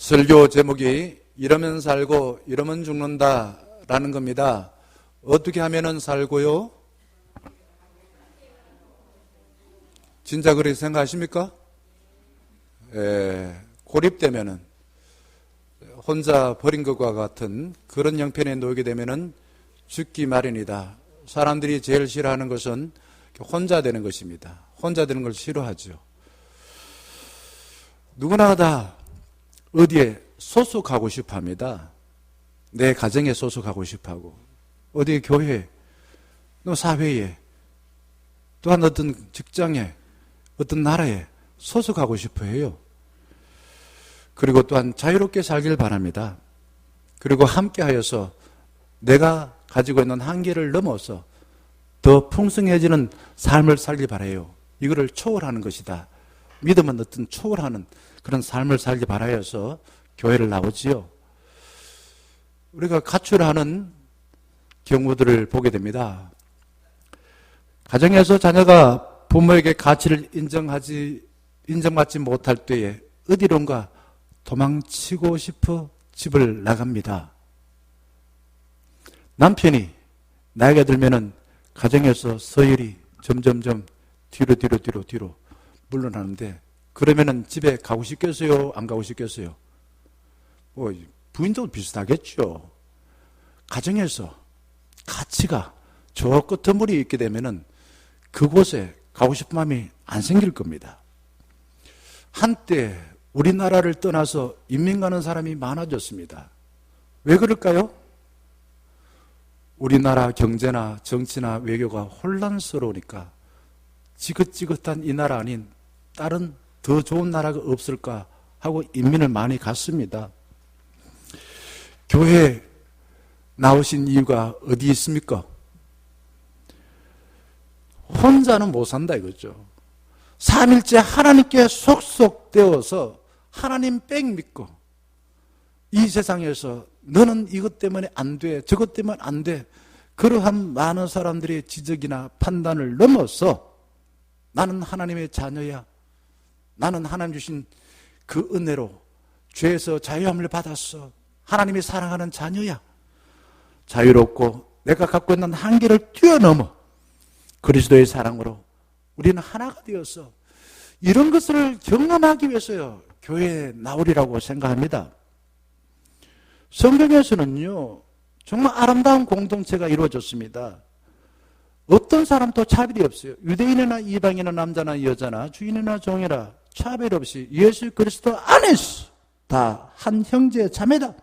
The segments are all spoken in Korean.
설교 제목이 이러면 살고 이러면 죽는다 라는 겁니다. 어떻게 하면은 살고요? 진짜 그렇게 생각하십니까? 고립되면은 혼자 버린 것과 같은 그런 형편에 놓이게 되면은 죽기 마련이다. 사람들이 제일 싫어하는 것은 혼자 되는 것입니다. 혼자 되는 걸 싫어하죠. 누구나 다 어디에 소속하고 싶어 합니다. 내 가정에 소속하고 싶어 하고, 어디 교회에, 또 사회에, 또한 어떤 직장에, 어떤 나라에 소속하고 싶어 해요. 그리고 또한 자유롭게 살길 바랍니다. 그리고 함께 하여서 내가 가지고 있는 한계를 넘어서 더 풍성해지는 삶을 살길 바라요. 이거를 초월하는 것이다. 믿음은 어떤 초월하는 그런 삶을 살기 바라여서 교회를 나오지요. 우리가 가출하는 경우들을 보게 됩니다. 가정에서 자녀가 부모에게 가치를 인정받지 못할 때에 어디론가 도망치고 싶어 집을 나갑니다. 남편이 나이가 들면은 가정에서 서열이 점점점 뒤로 물러나는데, 그러면은 집에 가고 싶겠어요? 안 가고 싶겠어요? 부인도 비슷하겠죠. 가정에서 가치가 저 끄트머리에 있게 되면은 그곳에 가고 싶은 마음이 안 생길 겁니다. 한때 우리나라를 떠나서 이민 가는 사람이 많아졌습니다. 왜 그럴까요? 우리나라 경제나 정치나 외교가 혼란스러우니까 지긋지긋한 이 나라 아닌 다른 더 좋은 나라가 없을까 하고 인민을 많이 갔습니다. 교회에 나오신 이유가 어디 있습니까? 혼자는 못 산다 이거죠. 삼일째 하나님께 속속되어서 하나님 뺑 믿고, 이 세상에서 너는 이것 때문에 안 돼, 저것 때문에 안 돼, 그러한 많은 사람들의 지적이나 판단을 넘어서 나는 하나님의 자녀야, 나는 하나님 주신 그 은혜로 죄에서 자유함을 받았어, 하나님이 사랑하는 자녀야, 자유롭고 내가 갖고 있는 한계를 뛰어넘어 그리스도의 사랑으로 우리는 하나가 되어서 이런 것을 경험하기 위해서요 교회에 나오리라고 생각합니다. 성경에서는요 정말 아름다운 공동체가 이루어졌습니다. 어떤 사람도 차별이 없어요. 유대인이나 이방인이나 남자나 여자나 주인이나 종이나 차별 없이 예수 그리스도 안에서 다 한 형제 자매다.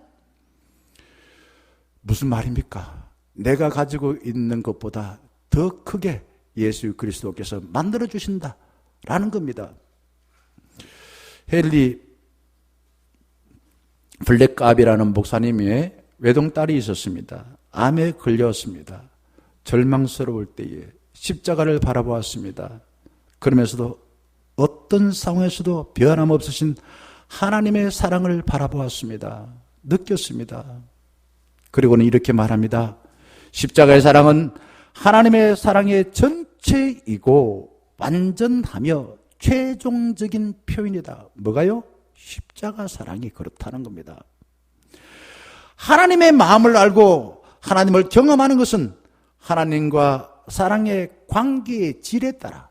무슨 말입니까? 내가 가지고 있는 것보다 더 크게 예수 그리스도께서 만들어주신다 라는 겁니다. 헨리 블랙갑이라는 목사님의 외동딸이 있었습니다. 암에 걸렸습니다. 절망스러울 때에 십자가를 바라보았습니다. 그러면서도 어떤 상황에서도 변함없으신 하나님의 사랑을 바라보았습니다. 느꼈습니다. 그리고는 이렇게 말합니다. 십자가의 사랑은 하나님의 사랑의 전체이고 완전하며 최종적인 표현이다. 뭐가요? 십자가 사랑이 그렇다는 겁니다. 하나님의 마음을 알고 하나님을 경험하는 것은 하나님과 사랑의 관계의 질에 따라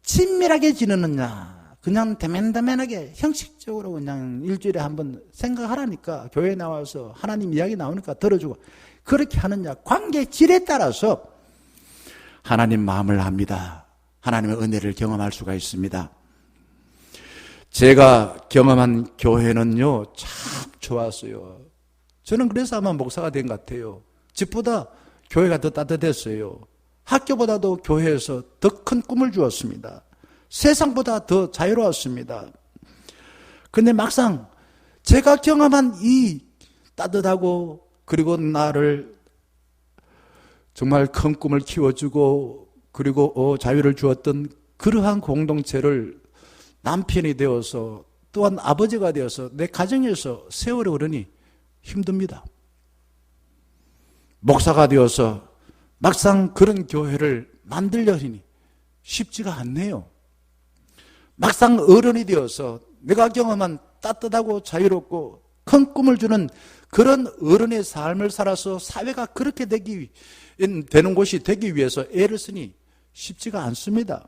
친밀하게 지내느냐, 그냥 대면대면하게 형식적으로 그냥 일주일에 한번 생각하라니까, 교회에 나와서 하나님 이야기 나오니까 들어주고 그렇게 하느냐, 관계의 질에 따라서 하나님 마음을 압니다. 하나님의 은혜를 경험할 수가 있습니다. 제가 경험한 교회는요 참 좋았어요. 저는 그래서 아마 목사가 된 것 같아요. 집보다 교회가 더 따뜻했어요. 학교보다도 교회에서 더 큰 꿈을 주었습니다. 세상보다 더 자유로웠습니다. 근데 막상 제가 경험한 이 따뜻하고 그리고 나를 정말 큰 꿈을 키워주고 그리고 자유를 주었던 그러한 공동체를 남편이 되어서 또한 아버지가 되어서 내 가정에서 세월이 흐르니 힘듭니다. 목사가 되어서 막상 그런 교회를 만들려 하니 쉽지가 않네요. 막상 어른이 되어서 내가 경험한 따뜻하고 자유롭고 큰 꿈을 주는 그런 어른의 삶을 살아서 사회가 그렇게 되는 곳이 되기 위해서 애를 쓰니 쉽지가 않습니다.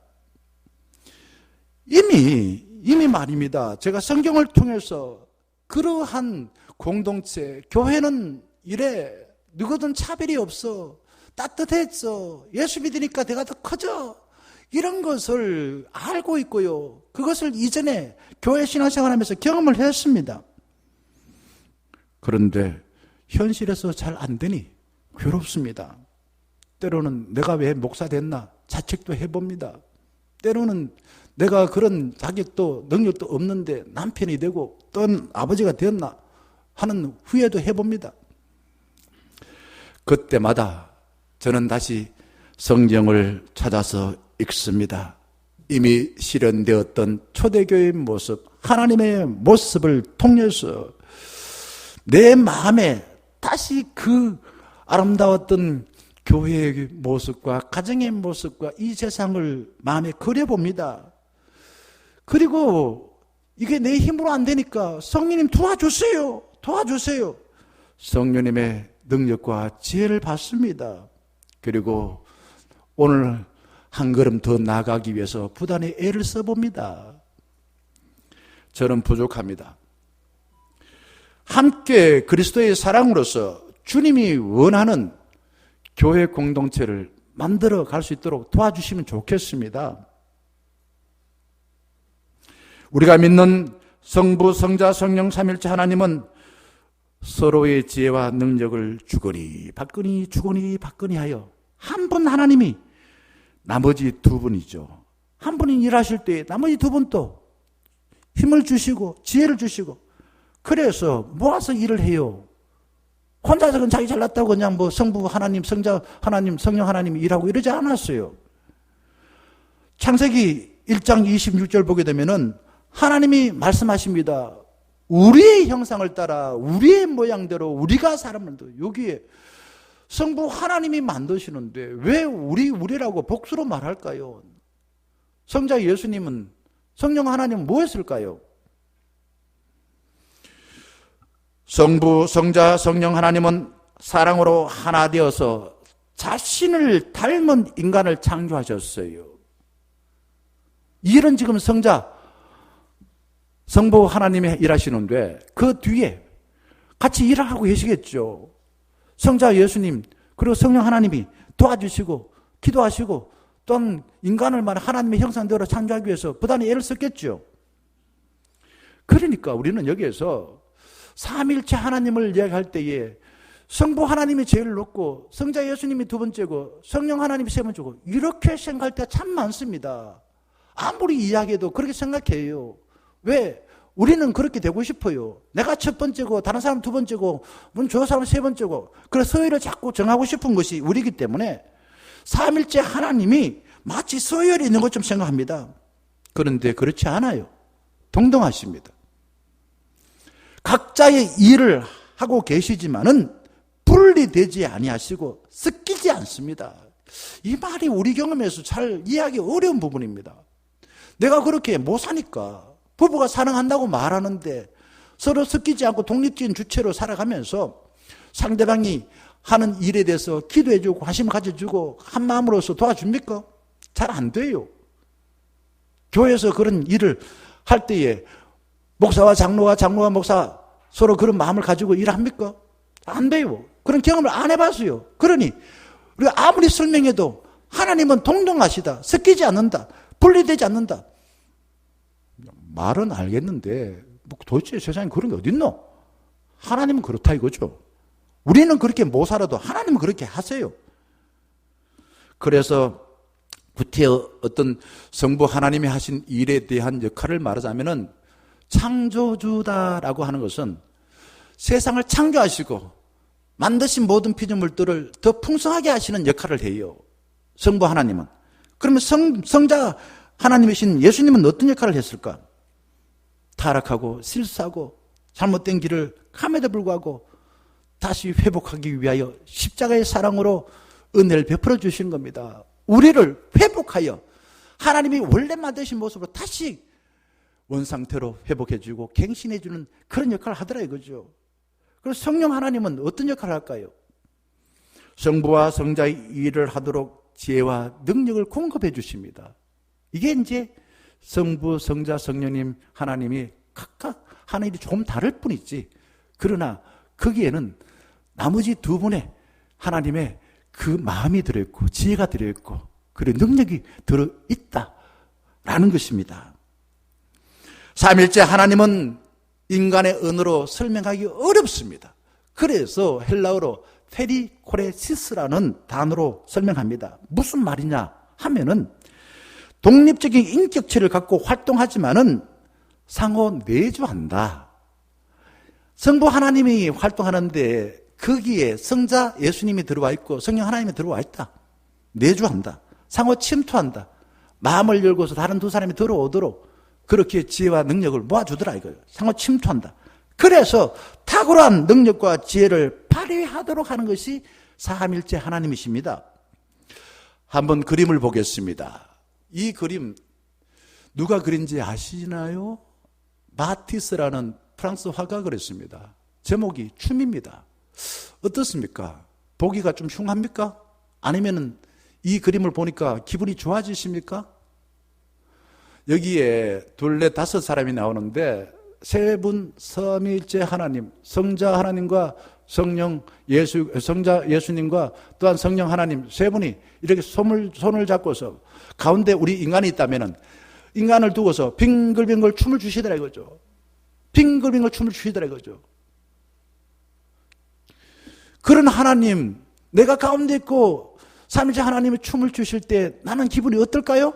이미 말입니다. 제가 성경을 통해서 그러한 공동체, 교회는 이래, 누구든 차별이 없어, 따뜻했어, 예수 믿으니까 내가 더 커져, 이런 것을 알고 있고요. 그것을 이전에 교회 신앙생활하면서 경험을 했습니다. 그런데 현실에서 잘 안 되니 괴롭습니다. 때로는 내가 왜 목사 됐나 자책도 해봅니다. 때로는 내가 그런 자격도 능력도 없는데 남편이 되고 또 아버지가 되었나 하는 후회도 해봅니다. 그때마다 저는 다시 성경을 찾아서 읽습니다. 이미 실현되었던 초대교회의 모습, 하나님의 모습을 통해서 내 마음에 다시 그 아름다웠던 교회의 모습과 가정의 모습과 이 세상을 마음에 그려봅니다. 그리고 이게 내 힘으로 안 되니까 성령님 도와주세요. 성령님의 능력과 지혜를 받습니다. 그리고 오늘 한 걸음 더 나아가기 위해서 부단히 애를 써봅니다. 저는 부족합니다. 함께 그리스도의 사랑으로서 주님이 원하는 교회 공동체를 만들어 갈 수 있도록 도와주시면 좋겠습니다. 우리가 믿는 성부, 성자, 성령 삼일체 하나님은 서로의 지혜와 능력을 주거니 받거니 하여 한 분 하나님이 나머지 두 분이죠. 한 분이 일하실 때 나머지 두 분도 힘을 주시고 지혜를 주시고 그래서 모아서 일을 해요. 혼자서 그냥 자기 잘났다고 그냥 뭐 성부 하나님, 성자 하나님, 성령 하나님 일하고 이러지 않았어요. 창세기 1장 26절 보게 되면은 하나님이 말씀하십니다. 우리의 형상을 따라 우리의 모양대로 우리가 사람을 만들어. 여기에 성부 하나님이 만드시는데 왜 우리라고 복수로 말할까요? 성자 예수님은, 성령 하나님은 뭐 했을까요? 성부, 성자, 성령 하나님은 사랑으로 하나 되어서 자신을 닮은 인간을 창조하셨어요. 이 일은 지금 성부 하나님이 일하시는데 그 뒤에 같이 일을 하고 계시겠죠. 성자 예수님 그리고 성령 하나님이 도와주시고 기도하시고 또한 인간을 하나님의 형상대로 창조하기 위해서 부단히 애를 썼겠죠. 그러니까 우리는 여기에서 삼일체 하나님을 이야기할 때에 성부 하나님이 제일 높고 성자 예수님이 두 번째고 성령 하나님이 세 번째고 이렇게 생각할 때가 참 많습니다. 아무리 이야기해도 그렇게 생각해요. 왜? 우리는 그렇게 되고 싶어요. 내가 첫 번째고 다른 사람 두 번째고 저 사람 세 번째고 그래서 서열을 자꾸 정하고 싶은 것이 우리이기 때문에 삼일체 하나님이 마치 서열이 있는 것처럼 생각합니다. 그런데 그렇지 않아요. 동등하십니다. 각자의 일을 하고 계시지만은 분리되지 아니하시고 섞이지 않습니다. 이 말이 우리 경험에서 잘 이해하기 어려운 부분입니다. 내가 그렇게 못 사니까 부부가 사랑한다고 말하는데 서로 섞이지 않고 독립적인 주체로 살아가면서 상대방이 하는 일에 대해서 기도해주고 관심을 가져주고 한 마음으로서 도와줍니까? 잘 안 돼요. 교회에서 그런 일을 할 때에 목사와 장로와 목사 서로 그런 마음을 가지고 일합니까? 안 돼요. 그런 경험을 안 해봤어요. 그러니 우리가 아무리 설명해도 하나님은 동등하시다. 섞이지 않는다. 분리되지 않는다. 말은 알겠는데 도대체 세상에 그런 게 어딨노? 하나님은 그렇다 이거죠. 우리는 그렇게 못 살아도 하나님은 그렇게 하세요. 그래서 구태여 어떤 성부 하나님이 하신 일에 대한 역할을 말하자면은 창조주다라고 하는 것은 세상을 창조하시고 만드신 모든 피조물들을 더 풍성하게 하시는 역할을 해요. 성부 하나님은. 그러면 성자 하나님이신 예수님은 어떤 역할을 했을까? 타락하고 실수하고 잘못된 길을 감에도 불구하고 다시 회복하기 위하여 십자가의 사랑으로 은혜를 베풀어 주신 겁니다. 우리를 회복하여 하나님이 원래 만드신 모습으로 다시 원상태로 회복해주고 갱신해주는 그런 역할을 하더라 이거죠. 그래서 성령 하나님은 어떤 역할을 할까요? 성부와 성자의 일을 하도록 지혜와 능력을 공급해 주십니다. 이게 이제 성부, 성자, 성령님 하나님이 각각 하는 일이 조금 다를 뿐이지, 그러나 거기에는 나머지 두 분의 하나님의 그 마음이 들어있고 지혜가 들어있고 그리고 능력이 들어있다라는 것입니다. 삼일째 하나님은 인간의 언어로 설명하기 어렵습니다. 그래서 헬라어로 페리코레시스라는 단어로 설명합니다. 무슨 말이냐 하면은 독립적인 인격체를 갖고 활동하지만은 상호 내주한다. 성부 하나님이 활동하는데 거기에 성자 예수님이 들어와 있고 성령 하나님이 들어와 있다. 내주한다. 상호 침투한다. 마음을 열고서 다른 두 사람이 들어오도록 그렇게 지혜와 능력을 모아주더라 이거예요. 상호 침투한다. 그래서 탁월한 능력과 지혜를 발휘하도록 하는 것이 삼일째 하나님이십니다. 한번 그림을 보겠습니다. 이 그림 누가 그린지 아시나요? 마티스라는 프랑스 화가가 그랬습니다. 제목이 춤입니다. 어떻습니까? 보기가 좀 흉합니까? 아니면은 이 그림을 보니까 기분이 좋아지십니까? 여기에 둘, 넷, 다섯 사람이 나오는데 세 분 삼위일체 하나님, 성자 하나님과 성자 예수님과 또한 성령 하나님 세 분이 이렇게 손을 잡고서 가운데 우리 인간이 있다면은 인간을 두고서 빙글빙글 춤을 추시더라 이거죠. 빙글빙글 춤을 추시더라 이거죠. 그런 하나님, 내가 가운데 있고 삼위일체 하나님이 춤을 추실 때 나는 기분이 어떨까요?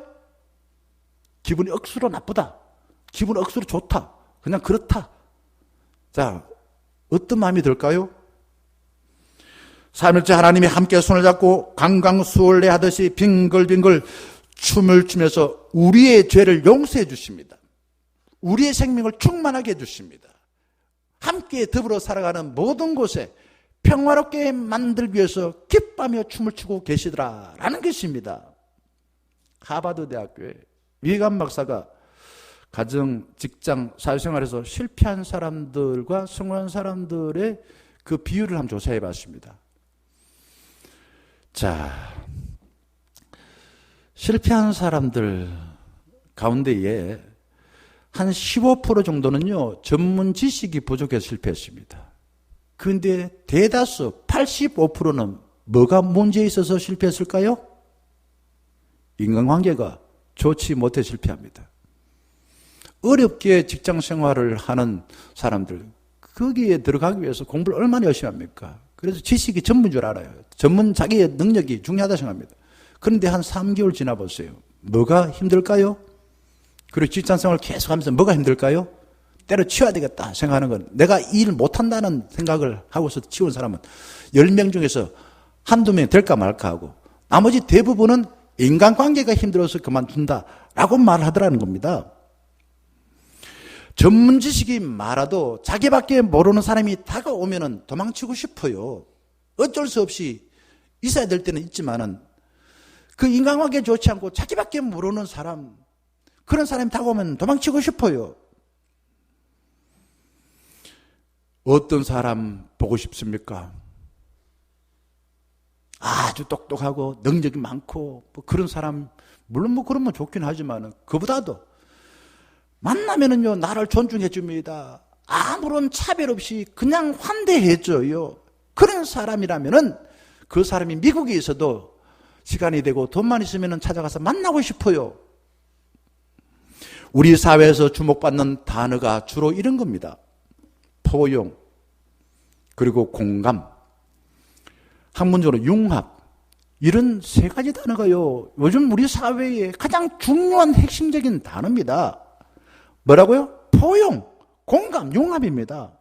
기분이 억수로 나쁘다. 기분이 억수로 좋다. 그냥 그렇다. 자, 어떤 마음이 들까요? 삼위일체 하나님이 함께 손을 잡고 강강수월래 하듯이 빙글빙글 춤을 추면서 우리의 죄를 용서해 주십니다. 우리의 생명을 충만하게 해주십니다. 함께 더불어 살아가는 모든 곳에 평화롭게 만들기 위해서 기뻐하며 춤을 추고 계시더라라는 것입니다. 하버드 대학교에 위간 박사가 가정, 직장, 사회생활에서 실패한 사람들과 성공한 사람들의 그 비율을 한번 조사해 봤습니다. 자, 실패한 사람들 가운데에 한 15% 정도는요, 전문 지식이 부족해서 실패했습니다. 그런데 대다수 85%는 뭐가 문제에 있어서 실패했을까요? 인간관계가 좋지 못해 실패합니다. 어렵게 직장 생활을 하는 사람들, 거기에 들어가기 위해서 공부를 얼마나 열심히 합니까? 그래서 지식이 전부인 줄 알아요. 자기의 능력이 중요하다 생각합니다. 그런데 한 3개월 지나보세요. 뭐가 힘들까요? 그리고 직장 생활을 계속 하면서 뭐가 힘들까요? 때려치워야 되겠다 생각하는 건, 내가 일 못한다는 생각을 하고서 치운 사람은 10명 중에서 한두 명이 될까 말까 하고, 나머지 대부분은 인간관계가 힘들어서 그만둔다라고 말하더라는 겁니다. 전문 지식이 많아도 자기밖에 모르는 사람이 다가오면 도망치고 싶어요. 어쩔 수 없이 있어야 될 때는 있지만은 그 인간관계 좋지 않고 자기밖에 모르는 사람, 그런 사람이 다가오면 도망치고 싶어요. 어떤 사람 보고 싶습니까? 아주 똑똑하고 능력이 많고 뭐 그런 사람, 물론 뭐 그러면 좋긴 하지만 그보다도 만나면은요 나를 존중해 줍니다. 아무런 차별 없이 그냥 환대해 줘요. 그런 사람이라면은 그 사람이 미국에 있어도 시간이 되고 돈만 있으면은 찾아가서 만나고 싶어요. 우리 사회에서 주목받는 단어가 주로 이런 겁니다. 포용, 그리고 공감, 학문적으로 융합, 이런 세 가지 단어가요 요즘 우리 사회의 가장 중요한 핵심적인 단어입니다. 뭐라고요? 포용, 공감, 융합입니다.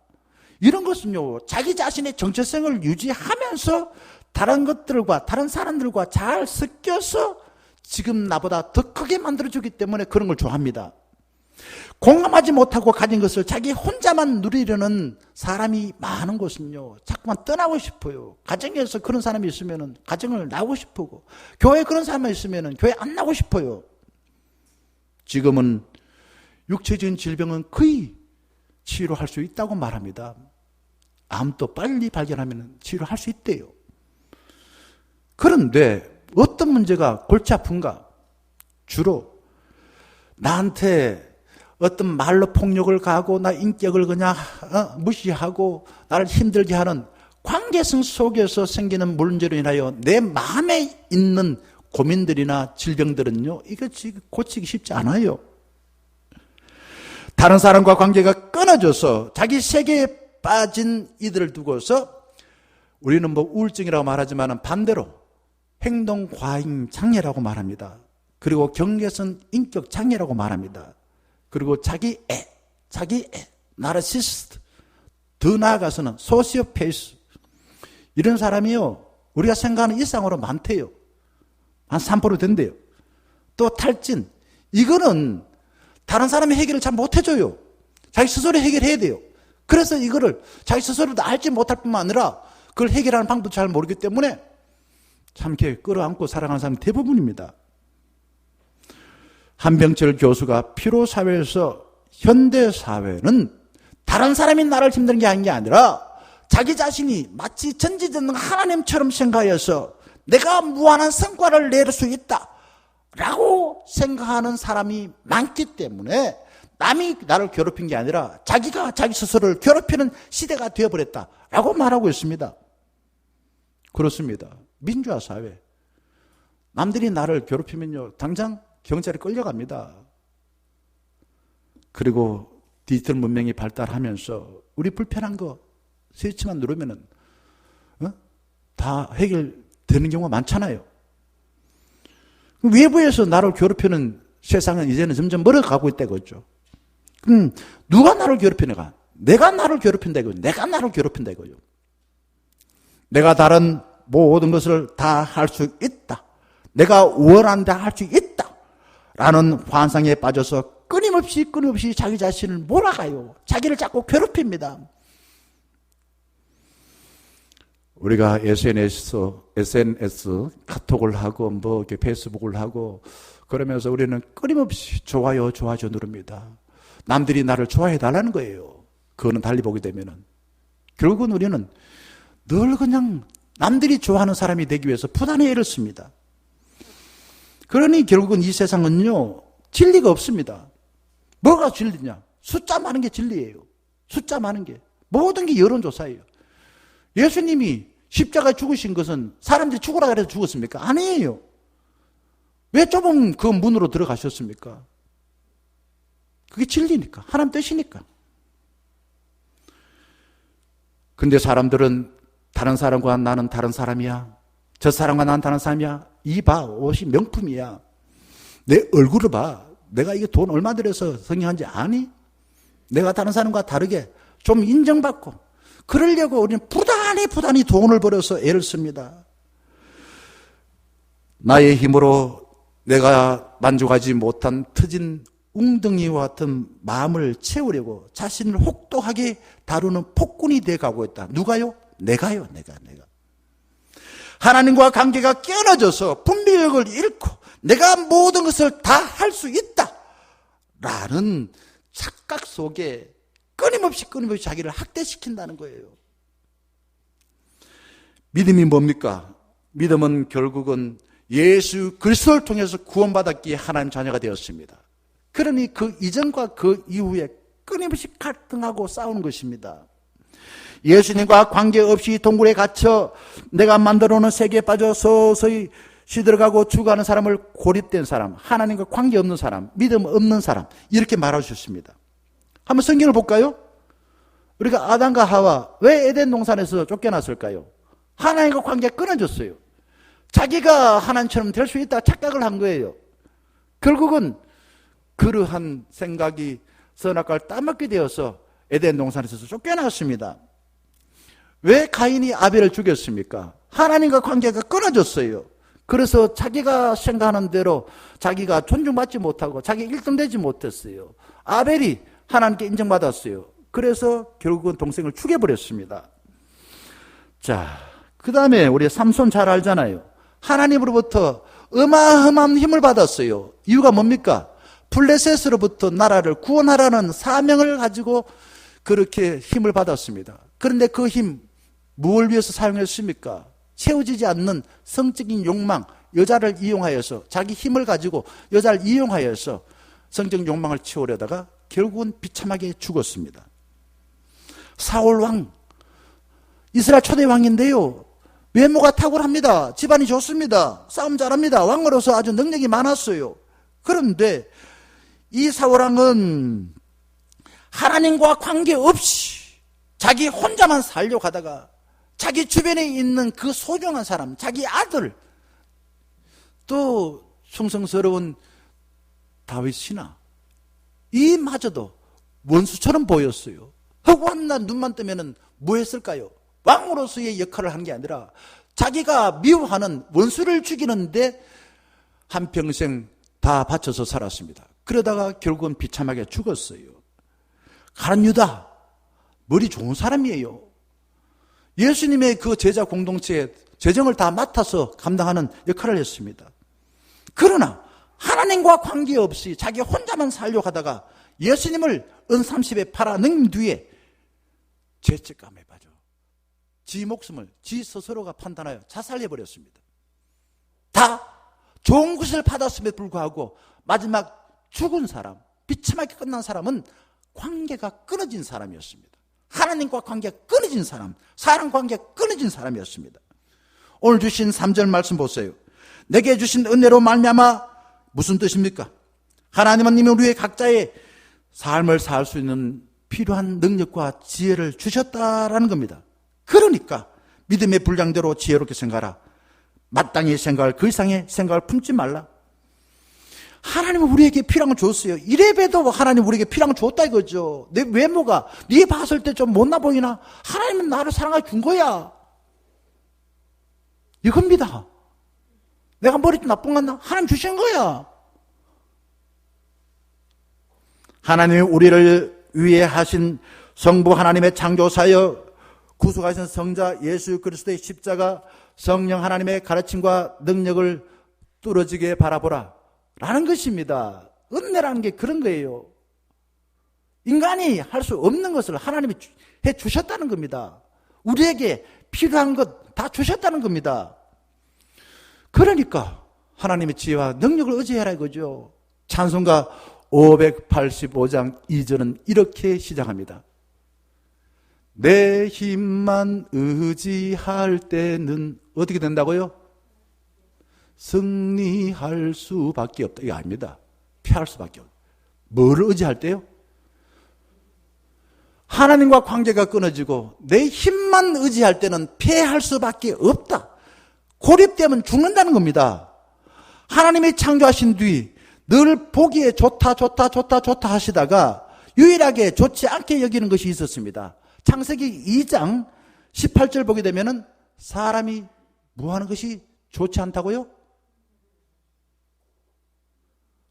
이런 것은요 자기 자신의 정체성을 유지하면서 다른 것들과 다른 사람들과 잘 섞여서 지금 나보다 더 크게 만들어주기 때문에 그런 걸 좋아합니다. 공감하지 못하고 가진 것을 자기 혼자만 누리려는 사람이 많은 것은요 자꾸만 떠나고 싶어요. 가정에서 그런 사람이 있으면 가정을 나오고 싶고, 교회에 그런 사람이 있으면 교회 안 나오고 싶어요. 지금은 육체적인 질병은 거의 치료할 수 있다고 말합니다. 암도 빨리 발견하면 치료할 수 있대요. 그런데 어떤 문제가 골치 아픈가? 주로 나한테 어떤 말로 폭력을 가하고 나 인격을 그냥 무시하고 나를 힘들게 하는 관계성 속에서 생기는 문제로 인하여 내 마음에 있는 고민들이나 질병들은요, 이거 지금 고치기 쉽지 않아요. 다른 사람과 관계가 끊어져서 자기 세계에 빠진 이들을 두고서 우리는 뭐 우울증이라고 말하지만 반대로 행동 과잉 장애라고 말합니다. 그리고 경계선 인격 장애라고 말합니다. 그리고 자기 애, 나르시스트, 더 나아가서는 소시오패스, 이런 사람이요, 우리가 생각하는 이상으로 많대요. 한 3% 된대요. 또 탈진, 이거는 다른 사람이 해결을 잘 못해줘요. 자기 스스로 해결해야 돼요. 그래서 이거를 자기 스스로도 알지 못할 뿐만 아니라 그걸 해결하는 방법도 잘 모르기 때문에 참 이렇게 끌어안고 살아가는 사람이 대부분입니다. 한병철 교수가 피로사회에서 현대사회는 다른 사람이 나를 힘든 게 아닌 게 아니라 자기 자신이 마치 전지전능 하나님처럼 생각해서 내가 무한한 성과를 낼 수 있다 라고 생각하는 사람이 많기 때문에 남이 나를 괴롭힌 게 아니라 자기가 자기 스스로를 괴롭히는 시대가 되어버렸다 라고 말하고 있습니다. 그렇습니다. 민주화 사회, 남들이 나를 괴롭히면요 당장 경찰에 끌려갑니다. 그리고 디지털 문명이 발달하면서 우리 불편한 거 스위치만 누르면은 다 해결되는 경우가 많잖아요. 외부에서 나를 괴롭히는 세상은 이제는 점점 멀어가고 있다 이거죠. 누가 나를 괴롭히는가? 내가 나를 괴롭힌다 이거죠. 내가 나를 괴롭힌다 이거죠. 내가 다른 모든 것을 다 할 수 있다. 내가 원한다 할 수 있다. 라는 환상에 빠져서 끊임없이 자기 자신을 몰아가요. 자기를 자꾸 괴롭힙니다. 우리가 SNS 카톡을 하고 뭐 이렇게 페이스북을 하고 그러면서 우리는 끊임없이 좋아요 누릅니다. 남들이 나를 좋아해 달라는 거예요. 그거는 달리 보게 되면은 결국은 우리는 늘 그냥 남들이 좋아하는 사람이 되기 위해서 부단히 애를 씁니다. 그러니 결국은 이 세상은요 진리가 없습니다. 뭐가 진리냐? 숫자 많은 게 진리예요. 숫자 많은 게 모든 게 여론조사예요. 예수님이 십자가에 죽으신 것은 사람들이 죽으라 그래서 죽었습니까? 아니에요. 왜 좁은 그 문으로 들어가셨습니까? 그게 진리니까. 하나님 뜻이니까. 근데 사람들은 다른 사람과 나는 다른 사람이야. 저 사람과 나는 다른 사람이야. 이 봐, 옷이 명품이야. 내 얼굴을 봐. 내가 이게 돈 얼마 들여서 성형한지 아니? 내가 다른 사람과 다르게 좀 인정받고 그러려고 우리는 부단히 돈을 벌여서 애를 씁니다. 나의 힘으로 내가 만족하지 못한 터진 웅덩이와 같은 마음을 채우려고 자신을 혹독하게 다루는 폭군이 되어가고 있다. 누가요? 내가요. 내가. 하나님과 관계가 끊어져서 분별력을 잃고 내가 모든 것을 다 할 수 있다 라는 착각 속에 끊임없이 자기를 학대시킨다는 거예요. 믿음이 뭡니까? 믿음은 결국은 예수 그리스도를 통해서 구원받았기에 하나님 자녀가 되었습니다. 그러니 그 이전과 그 이후에 끊임없이 갈등하고 싸우는 것입니다. 예수님과 관계없이 동굴에 갇혀 내가 만들어 놓은 세계에 빠져 서서히 시들어가고 죽어가는 사람을 고립된 사람, 하나님과 관계없는 사람, 믿음 없는 사람 이렇게 말하셨습니다. 한번 성경을 볼까요? 우리가 아담과 하와 왜 에덴 동산에서 쫓겨났을까요? 하나님과 관계가 끊어졌어요. 자기가 하나님처럼 될 수 있다 착각을 한 거예요. 결국은 그러한 생각이 선악과를 따먹게 되어서 에덴 동산에서 쫓겨났습니다. 왜 가인이 아벨을 죽였습니까? 하나님과 관계가 끊어졌어요. 그래서 자기가 생각하는 대로 자기가 존중받지 못하고 자기 1등 되지 못했어요. 아벨이 하나님께 인정받았어요. 그래서 결국은 동생을 죽여버렸습니다. 자, 그 다음에 우리 삼손 잘 알잖아요. 하나님으로부터 어마어마한 힘을 받았어요. 이유가 뭡니까? 블레셋으로부터 나라를 구원하라는 사명을 가지고 그렇게 힘을 받았습니다. 그런데 그 힘 무엇을 위해서 사용했습니까? 채워지지 않는 성적인 욕망, 여자를 이용하여서 자기 힘을 가지고 여자를 이용하여서 성적 욕망을 채우려다가 결국은 비참하게 죽었습니다. 사울 왕, 이스라엘 초대 왕인데요. 외모가 탁월합니다. 집안이 좋습니다. 싸움 잘합니다. 왕으로서 아주 능력이 많았어요. 그런데 이 사울 왕은 하나님과 관계없이 자기 혼자만 살려고 하다가 자기 주변에 있는 그 소중한 사람, 자기 아들, 또 충성스러운 다윗이나 이마저도 원수처럼 보였어요. 허구한 날 눈만 뜨면 뭐 했을까요? 왕으로서의 역할을 한 게 아니라 자기가 미워하는 원수를 죽이는데 한평생 다 바쳐서 살았습니다. 그러다가 결국은 비참하게 죽었어요. 가룟 유다, 머리 좋은 사람이에요. 예수님의 그 제자 공동체에 재정을 다 맡아서 감당하는 역할을 했습니다. 그러나 하나님과 관계없이 자기 혼자만 살려고 하다가 예수님을 은30에 팔아넘긴 뒤에 죄책감에 빠져 지 목숨을 지 스스로가 판단하여 자살해버렸습니다. 다 좋은 것을 받았음에도 불구하고 마지막 죽은 사람, 비참하게 끝난 사람은 관계가 끊어진 사람이었습니다. 하나님과 관계가 끊어진 사람, 사람 관계가 끊어진 사람이었습니다. 오늘 주신 3절 말씀 보세요. 내게 주신 은혜로 말미암아 무슨 뜻입니까? 하나님은 이미 우리의 각자의 삶을 살 수 있는 필요한 능력과 지혜를 주셨다라는 겁니다. 그러니까 믿음의 분량대로 지혜롭게 생각하라. 마땅히 생각할 그 이상의 생각을 품지 말라. 하나님은 우리에게 필요한 걸 줬어요. 이래봬도 하나님 우리에게 필요한 걸 줬다 이거죠. 내 외모가 네 봤을 때 좀 못나 보이나? 하나님은 나를 사랑해 준 거야. 이겁니다. 내가 머리 좀 나쁜 것 같나? 하나님 주신 거야. 하나님이 우리를 위해 하신 성부 하나님의 창조사여 구속하신 성자 예수 그리스도의 십자가 성령 하나님의 가르침과 능력을 뚫어지게 바라보라 라는 것입니다. 은혜라는 게 그런 거예요. 인간이 할 수 없는 것을 하나님이 해 주셨다는 겁니다. 우리에게 필요한 것 다 주셨다는 겁니다. 그러니까 하나님의 지혜와 능력을 의지해라 이거죠. 찬송가 585장 2절은 이렇게 시작합니다. 내 힘만 의지할 때는 어떻게 된다고요? 승리할 수밖에 없다. 이거 아닙니다. 피할 수밖에 없다. 뭐를 의지할 때요? 하나님과 관계가 끊어지고 내 힘만 의지할 때는 패할 수밖에 없다. 고립되면 죽는다는 겁니다. 하나님이 창조하신 뒤 늘 보기에 좋다 하시다가 유일하게 좋지 않게 여기는 것이 있었습니다. 창세기 2장 18절 보게 되면은 사람이 뭐 하는 것이 좋지 않다고요?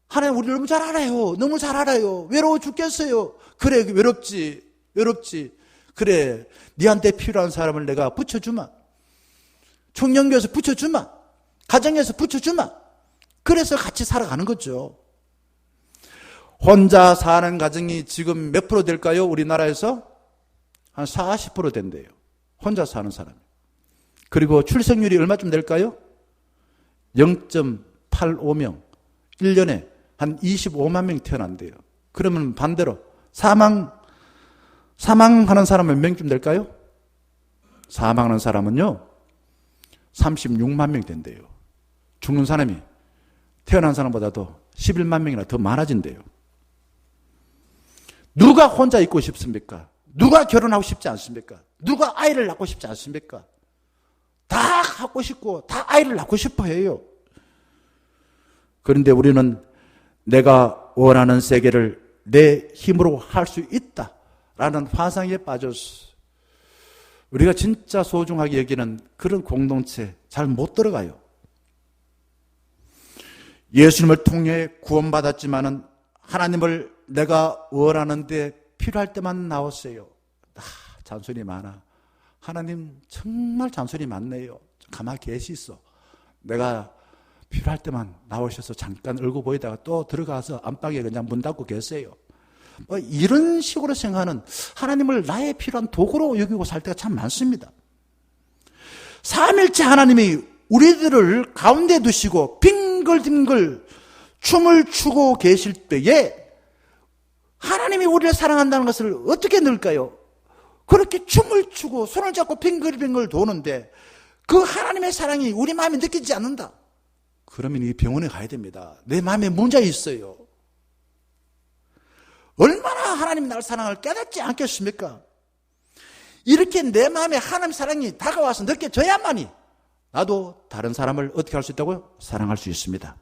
하나님 우리 너무 잘 알아요. 너무 잘 알아요. 외로워 죽겠어요. 그래 외롭지. 그래 네한테 필요한 사람을 내가 붙여주마. 청년교에서 붙여주마. 가정에서 붙여주마. 그래서 같이 살아가는 거죠. 혼자 사는 가정이 지금 몇 프로 될까요? 우리나라에서 한 40% 된대요. 혼자 사는 사람이. 그리고 출생률이 얼마쯤 될까요? 0.85명. 1년에 한 25만 명 태어난대요. 그러면 반대로 사망하는 사람은 몇 명쯤 될까요? 사망하는 사람은요 36만 명 된대요. 죽는 사람이 태어난 사람보다도 11만 명이나 더 많아진대요. 누가 혼자 있고 싶습니까? 누가 결혼하고 싶지 않습니까? 누가 아이를 낳고 싶지 않습니까? 다 갖고 싶고 다 아이를 낳고 싶어 해요. 그런데 우리는 내가 원하는 세계를 내 힘으로 할 수 있다라는 환상에 빠져서 우리가 진짜 소중하게 여기는 그런 공동체 잘 못 들어가요. 예수님을 통해 구원받았지만은 하나님을 내가 원하는데 필요할 때만 나왔어요. 잔소리 많아. 하나님 정말 잔소리 많네요. 가만히 계시소. 내가 필요할 때만 나오셔서 잠깐 얼굴 보이다가 또 들어가서 안방에 그냥 문 닫고 계세요. 뭐 이런 식으로 생각하는, 하나님을 나의 필요한 도구로 여기고 살 때가 참 많습니다. 삼일째 하나님이 우리들을 가운데 두시고 빙글빙글 춤을 추고 계실 때에 하나님이 우리를 사랑한다는 것을 어떻게 넣을까요? 그렇게 춤을 추고 손을 잡고 빙글빙글 도는데 그 하나님의 사랑이 우리 마음에 느끼지 않는다. 그러면 이 병원에 가야 됩니다. 내 마음에 문제가 있어요. 얼마나 하나님 나를 사랑을 깨닫지 않겠습니까? 이렇게 내 마음에 하나님 사랑이 다가와서 느껴져야만이 나도 다른 사람을 어떻게 할 수 있다고요? 사랑할 수 있습니다.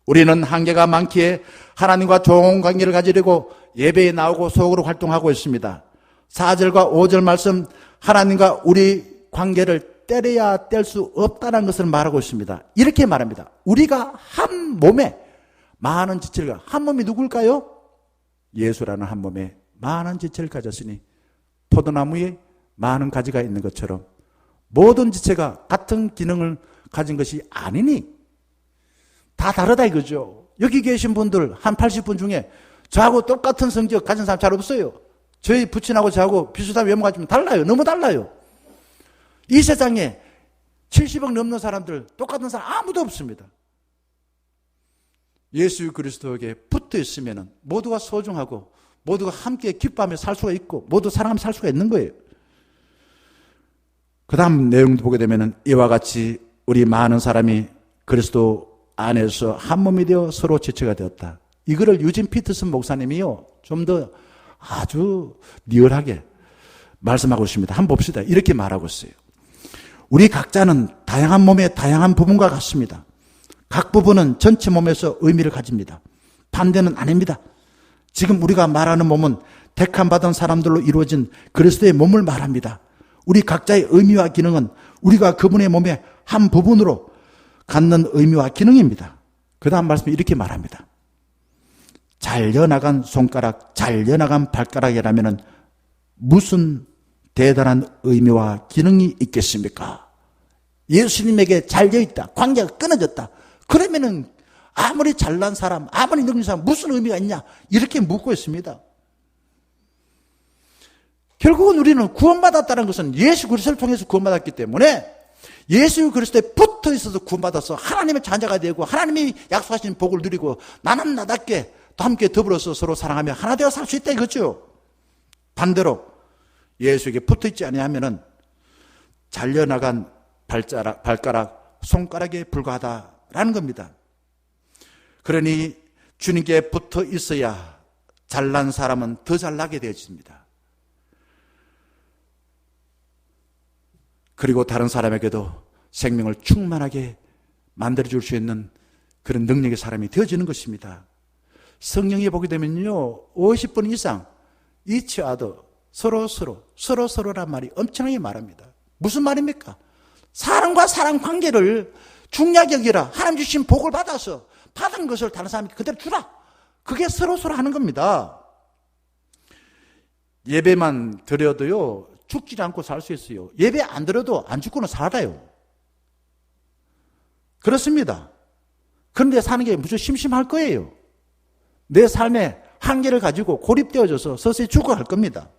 우리는 한계가 많기에 하나님과 좋은 관계를 가지려고 예배에 나오고 속으로 활동하고 있습니다. 4절과 5절 말씀, 하나님과 우리 관계를 때려야 뗄 수 없다는 것을 말하고 있습니다. 이렇게 말합니다. 우리가 한 몸에 많은 지체를, 한 몸이 누굴까요? 예수라는 한 몸에 많은 지체를 가졌으니 포도나무에 많은 가지가 있는 것처럼 모든 지체가 같은 기능을 가진 것이 아니니 다 다르다 이거죠. 여기 계신 분들 한 80분 중에 저하고 똑같은 성격 가진 사람 잘 없어요. 저희 부친하고 저하고 비슷한 외모 가지면 달라요. 너무 달라요. 이 세상에 70억 넘는 사람들, 똑같은 사람 아무도 없습니다. 예수 그리스도에게 붙어 있으면 모두가 소중하고 모두가 함께 기뻐하며 살 수가 있고 모두 사랑하며 살 수가 있는 거예요. 그 다음 내용도 보게 되면 이와 같이 우리 많은 사람이 그리스도 안에서 한 몸이 되어 서로 지체가 되었다. 이거를 유진 피터슨 목사님이요, 좀 더 아주 리얼하게 말씀하고 있습니다. 한번 봅시다. 이렇게 말하고 있어요. 우리 각자는 다양한 몸의 다양한 부분과 같습니다. 각 부분은 전체 몸에서 의미를 가집니다. 반대는 아닙니다. 지금 우리가 말하는 몸은 택함받은 사람들로 이루어진 그리스도의 몸을 말합니다. 우리 각자의 의미와 기능은 우리가 그분의 몸의 한 부분으로 갖는 의미와 기능입니다. 그 다음 말씀이 이렇게 말합니다. 잘려나간 손가락, 잘려나간 발가락이라면 무슨 대단한 의미와 기능이 있겠습니까? 예수님에게 잘려있다, 관계가 끊어졌다. 그러면은 아무리 잘난 사람, 아무리 능력한 사람 무슨 의미가 있냐? 이렇게 묻고 있습니다. 결국은 우리는 구원받았다는 것은 예수 그리스도를 통해서 구원받았기 때문에 예수 그리스도에 붙어 있어서 구원받아서 하나님의 자녀가 되고 하나님이 약속하신 복을 누리고 나는 나답게 또 함께 더불어서 서로 사랑하며 하나 되어 살 수 있다 이거죠. 반대로 예수에게 붙어 있지 아니하면은 잘려나간 발가락, 손가락에 불과하다라는 겁니다. 그러니 주님께 붙어 있어야 잘난 사람은 더 잘나게 되어집니다. 그리고 다른 사람에게도 생명을 충만하게 만들어줄 수 있는 그런 능력의 사람이 되어지는 것입니다. 성경에 보게 되면요, 50번 이상 each other, 서로란 말이 엄청나게 말합니다. 무슨 말입니까? 사람과 사람 관계를 중요하게 여기라. 하나님 주신 복을 받아서 받은 것을 다른 사람에게 그대로 주라. 그게 서로 하는 겁니다. 예배만 드려도요, 죽지 않고 살 수 있어요. 예배 안 드려도 안 죽고는 살아요. 그렇습니다. 그런데 사는 게 무척 심심할 거예요. 내 삶의 한계를 가지고 고립되어져서 서서히 죽어갈 겁니다.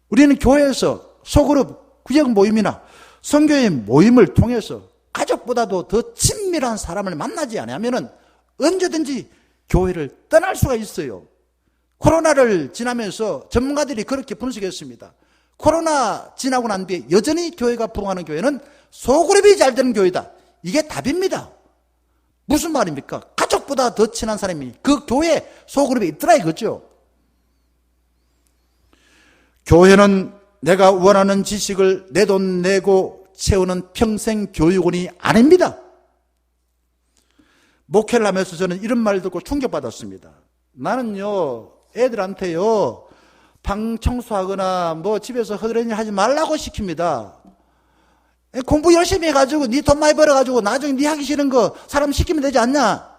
우리는 교회에서 소그룹, 구역 모임이나 선교의 모임을 통해서 가족보다도 더 친밀한 사람을 만나지 않으면 언제든지 교회를 떠날 수가 있어요. 코로나를 지나면서 전문가들이 그렇게 분석했습니다. 코로나 지나고 난 뒤에 여전히 교회가 부흥하는 교회는 소그룹이 잘 되는 교회다. 이게 답입니다. 무슨 말입니까? 가족보다 더 친한 사람이 그 교회 소그룹에 있더라 이거죠. 교회는 내가 원하는 지식을 내 돈 내고 채우는 평생 교육원이 아닙니다. 목회를 하면서 저는 이런 말을 듣고 충격받았습니다. 나는요, 애들한테요, 방 청소하거나 뭐 집에서 허드렛일 하지 말라고 시킵니다. 공부 열심히 해가지고 네 돈 많이 벌어가지고 나중에 네 하기 싫은 거 사람 시키면 되지 않냐?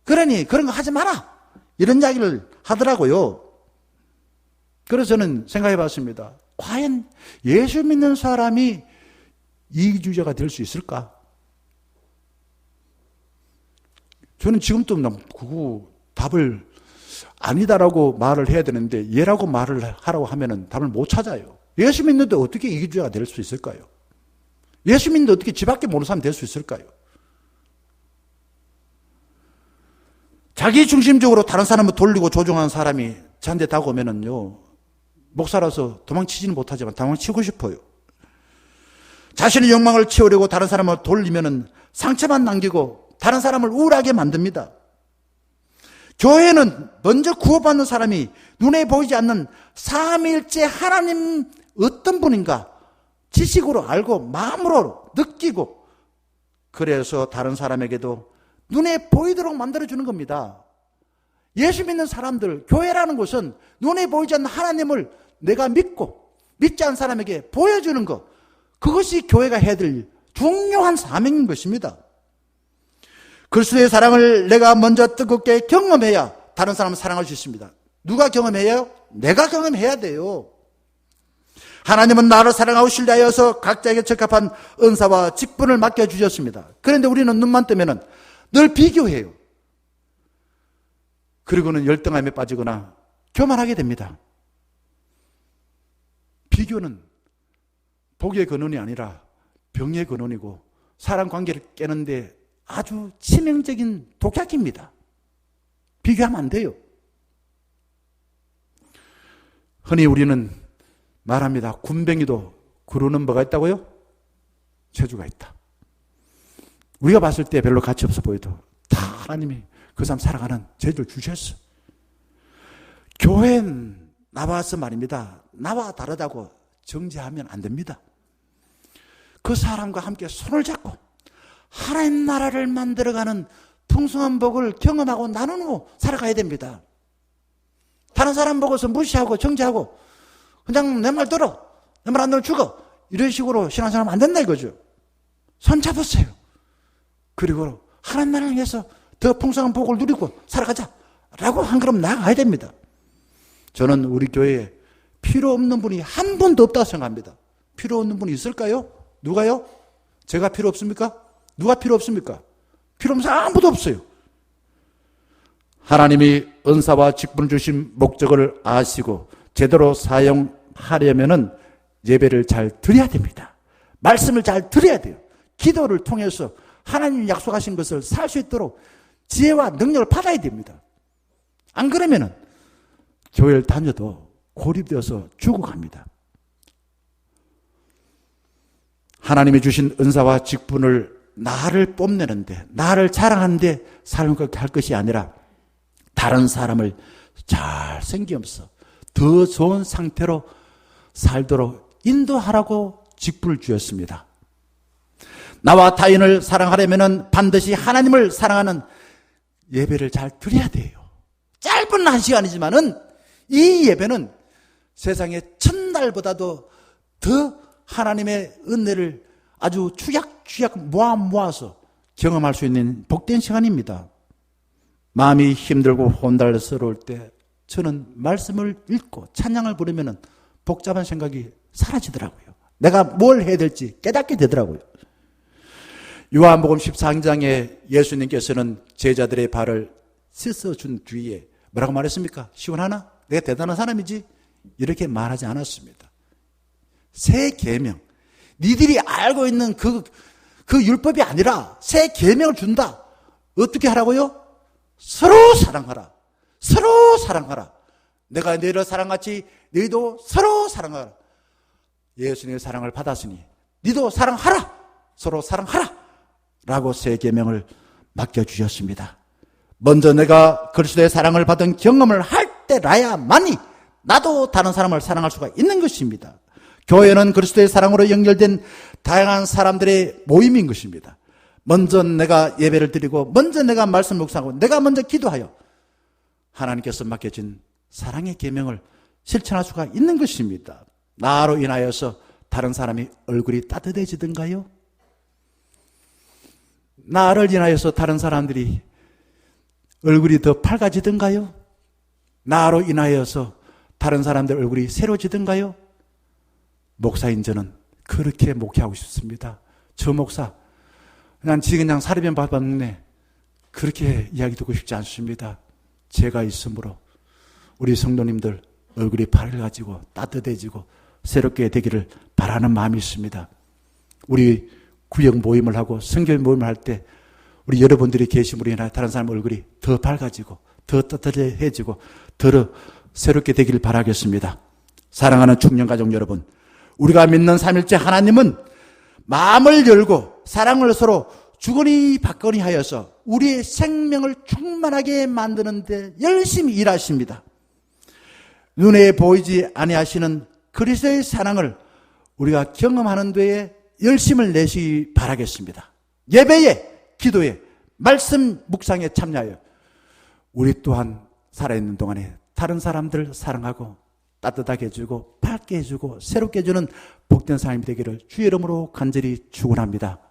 그러니 그런 거 하지 마라. 이런 이야기를 하더라고요. 그래서 저는 생각해 봤습니다. 과연 예수 믿는 사람이 이기주의자가 될 수 있을까? 저는 지금도 그거 답을 아니다라고 말을 해야 되는데 예라고 말을 하라고 하면은 답을 못 찾아요. 예수 믿는데 어떻게 이기주의가 될 수 있을까요? 예수 믿는데 어떻게 지밖에 모르는 사람이 될 수 있을까요? 자기 중심적으로 다른 사람을 돌리고 조종하는 사람이 저한테 다가오면은요, 목사라서 도망치지는 못하지만 도망치고 싶어요. 자신의 욕망을 채우려고 다른 사람을 돌리면은 상처만 남기고 다른 사람을 우울하게 만듭니다. 교회는 먼저 구원받는 사람이 눈에 보이지 않는 삼위일체 하나님 어떤 분인가 지식으로 알고 마음으로 느끼고, 그래서 다른 사람에게도 눈에 보이도록 만들어주는 겁니다. 예수 믿는 사람들, 교회라는 것은 눈에 보이지 않는 하나님을 내가 믿고 믿지 않는 사람에게 보여주는 것, 그것이 교회가 해야 될 중요한 사명인 것입니다. 그리스도의 사랑을 내가 먼저 뜨겁게 경험해야 다른 사람을 사랑할 수 있습니다. 누가 경험해요? 내가 경험해야 돼요. 하나님은 나를 사랑하고 신뢰하여서 각자에게 적합한 은사와 직분을 맡겨주셨습니다. 그런데 우리는 눈만 뜨면은 늘 비교해요. 그리고는 열등함에 빠지거나 교만하게 됩니다. 비교는 복의 근원이 아니라 병의 근원이고 사람 관계를 깨는데 아주 치명적인 독약입니다. 비교하면 안 돼요. 흔히 우리는 말합니다. 군뱅이도 구르는 뭐가 있다고요? 체주가 있다. 우리가 봤을 때 별로 가치 없어 보여도 다 하나님이 그 사람 살아가는 재주를 주셨어. 교회는 나와서 말입니다. 나와 다르다고 정죄하면 안 됩니다. 그 사람과 함께 손을 잡고 하나님 나라를 만들어가는 풍성한 복을 경험하고 나누고 살아가야 됩니다. 다른 사람 보고서 무시하고 정죄하고 그냥 내 말 들어, 내 말 안 들으면 죽어, 이런 식으로 신앙생활하면 안 된다 이거죠. 손 잡으세요. 그리고 하나님 나라를 위해서 더 풍성한 복을 누리고 살아가자 라고 한 걸음 나아가야 됩니다. 저는 우리 교회에 필요 없는 분이 한 분도 없다고 생각합니다. 필요 없는 분이 있을까요? 누가요? 제가 필요 없습니까? 누가 필요 없습니까? 필요 없는 사람 아무도 없어요. 하나님이 은사와 직분을 주신 목적을 아시고 제대로 사용하려면은 예배를 잘 드려야 됩니다. 말씀을 잘 드려야 돼요. 기도를 통해서 하나님이 약속하신 것을 살 수 있도록 지혜와 능력을 받아야 됩니다. 안 그러면은 교회를 다녀도 고립되어서 죽어갑니다. 하나님이 주신 은사와 직분을 나를 뽐내는데, 나를 자랑하는데 사용할 것이 아니라 다른 사람을 잘 생기면서 더 좋은 상태로 살도록 인도하라고 직분을 주었습니다. 나와 타인을 사랑하려면 반드시 하나님을 사랑하는 예배를 잘 드려야 돼요. 짧은 1시간이지만은 이 예배는 세상의 첫날보다도 더 하나님의 은혜를 아주 추약추약 모아서 경험할 수 있는 복된 시간입니다. 마음이 힘들고 혼란스러울 때 저는 말씀을 읽고 찬양을 부르면 복잡한 생각이 사라지더라고요. 내가 뭘 해야 될지 깨닫게 되더라고요. 요한복음 14장에 예수님께서는 제자들의 발을 씻어준 뒤에 뭐라고 말했습니까? 시원하나? 내가 대단한 사람이지? 이렇게 말하지 않았습니다. 새 계명, 니들이 알고 있는 그 율법이 아니라 새 계명을 준다. 어떻게 하라고요? 서로 사랑하라. 서로 사랑하라. 내가 너희를 사랑같이 너희도 서로 사랑하라. 예수님의 사랑을 받았으니 너희도 사랑하라. 서로 사랑하라. 라고 새 계명을 맡겨주셨습니다. 먼저 내가 그리스도의 사랑을 받은 경험을 할 때라야만이 나도 다른 사람을 사랑할 수가 있는 것입니다. 교회는 그리스도의 사랑으로 연결된 다양한 사람들의 모임인 것입니다. 먼저 내가 예배를 드리고 먼저 내가 말씀 묵상하고 내가 먼저 기도하여 하나님께서 맡겨진 사랑의 계명을 실천할 수가 있는 것입니다. 나로 인하여서 다른 사람이 얼굴이 따뜻해지던가요? 나를 인하여서 다른 사람들이 얼굴이 더 밝아지던가요? 나로 인하여서 다른 사람들 얼굴이 새로지던가요? 목사인 저는 그렇게 목회하고 싶습니다. 저 목사, 난 지금 그냥 사례변 받았네. 그렇게 이야기 듣고 싶지 않습니다. 제가 있으므로 우리 성도님들 얼굴이 밝아지고 따뜻해지고 새롭게 되기를 바라는 마음이 있습니다. 우리 구역 모임을 하고 성교 모임을 할 때 우리 여러분들이 계심으로 인하여 다른 사람 얼굴이 더 밝아지고 더 따뜻해지고 더 새롭게 되기를 바라겠습니다. 사랑하는 청년가족 여러분, 우리가 믿는 삼일째 하나님은 마음을 열고 사랑을 서로 주거니 받거니 하여서 우리의 생명을 충만하게 만드는 데 열심히 일하십니다. 눈에 보이지 아니하시는 그리스도의 사랑을 우리가 경험하는 데에 열심을 내시기 바라겠습니다. 예배에, 기도에, 말씀 묵상에 참여하여 우리 또한 살아있는 동안에 다른 사람들 사랑하고 따뜻하게 해주고 밝게 해주고 새롭게 해주는 복된 삶이 되기를 주의 이름으로 간절히 축원합니다.